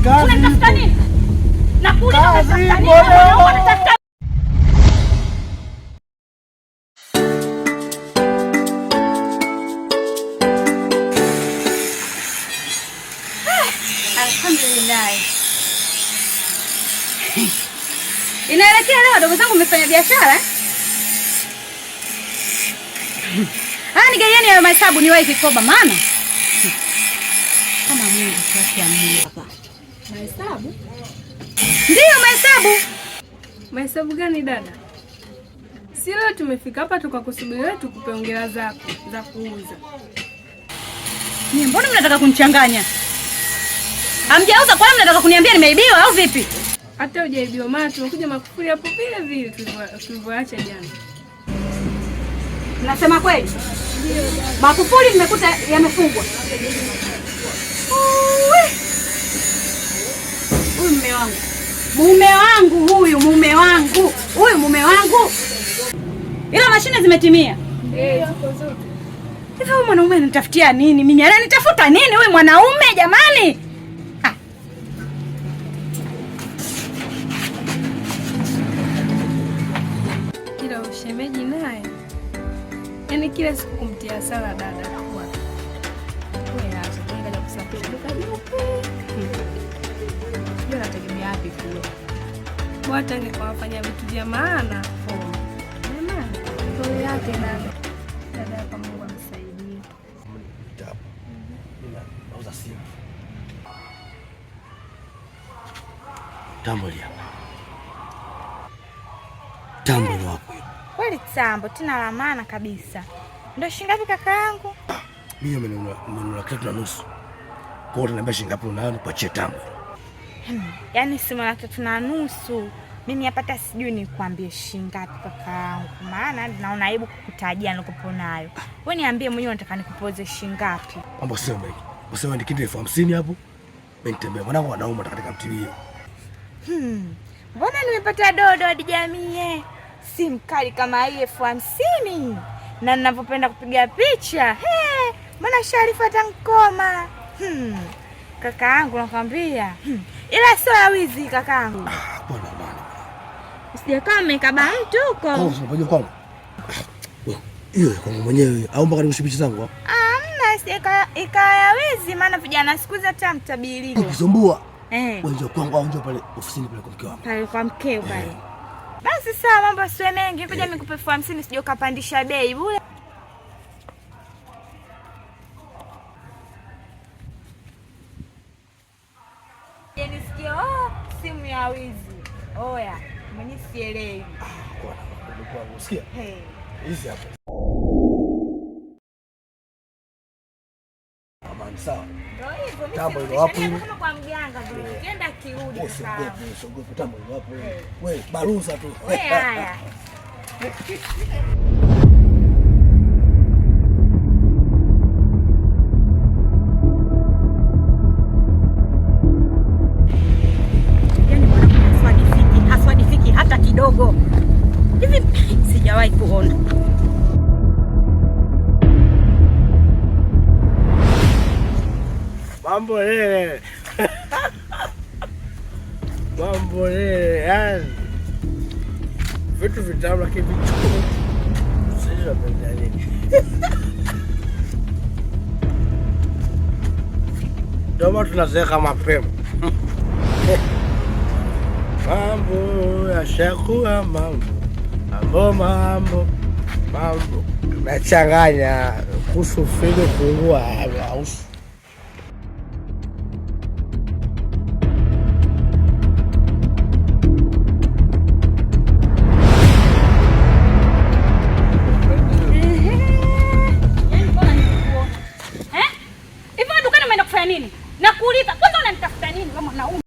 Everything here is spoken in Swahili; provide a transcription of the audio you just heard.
Unatafuta nini? Nakuuliza unatafuta nini? Unatafuta Alhamdulillah. Inaelekea leo wadogo zangu mmefanya biashara? Nigaieni hayo mahesabu niwahi kikoba maana. Kama Mungu kati ya Mungu hapa. Mahesabu? Ndio mahesabu. Mahesabu gani dada? Si leo tumefika hapa tukakusubiri wewe tukupe hongera zako za kuuza. Ni mbona mnataka kunichanganya? Hamjauza kwa nini mnataka kuniambia nimeibiwa au vipi? Hata hujaibiwa maana tumekuja Makufuli hapo vile vile tulivyoacha jana. Mnasema kweli? Ndio. Makufuli nimekuta yamefungwa. Huyu mume wangu. Huyu mume wangu. Ila mashine zimetimia. Ziko zote. Hivi huyu mwanaume anitafutia nini? Mimi ananitafuta nini huyu mwanaume jamani? Ila ushemeji naye. Yaani kila siku kumtia sala dada kwa. Wewe acha tunaenda kusafiri duka jeupe. Ndio nategemea wapi kule. Bwana angewafanya vitu vya maana. Maana ndio yake dada. Dada kwa Mungu amsaidie. Nauza simu. Tambolia. Tambo wapo. Kweli tambo tena la maana kabisa. Ndio shingapi kaka yangu? Mimi nimenunua 3.5. Kwa hiyo unaniambia shingapi unayo nipatie tambo. Yaani simu la 3.5. Mimi hapata sijui nikwambie shingapi kaka yangu. Maana naona aibu kukutajia nilikopo nayo. Wewe niambie mwenyewe unataka nikupoze shingapi? Mambo sio mengi. Useme ni kitu 50 hapo. Mimi nitembea mwanangu anauma katika mtilie. Mbona nimepata dodo hadi jamii? Si mkali kama hii 50. Na ninapopenda kupiga picha. Mbona Sharifa tankoma? Kaka yangu nakwambia. Ila sio ya wizi kaka yangu. Bwana bwana. Usije kama umekaba mtu huko. Unajua kwangu. Hiyo kwangu mwenyewe au mpaka nikushipishe zangu? Hamna ikaya wizi maana vijana siku hizi hata mtabiliko. Ukisumbua. Wewe kwangu au njoo pale ofisini pale kwa mkeo. Pale kwa mkeo pale. Basi sawa mambo sio mengi. Ngoja nikupe 50 sije ukapandisha bei bure. Nisikie simu ya wizi. Oya, mimi sielewi. Kwa usikia? Hizi hapa. Amani sawa. Ndio hivyo mimi. Tambo hilo hapo hilo. Kama kwa mganga vile. Nenda kirudi sawa. Usiogope tambo hilo hapo. Wewe baruza tu. Wewe haya. Haswadifiki hata kidogo. Hivi sijawahi kuona. Mambo lele. Mambo lele. Yani. Vitu vitamu lakini vichukua. Sasa pendani. Ndio tunazeka mapema. Mambo yashakuwa mambo. Tunachanganya kuhusu figo kuungua au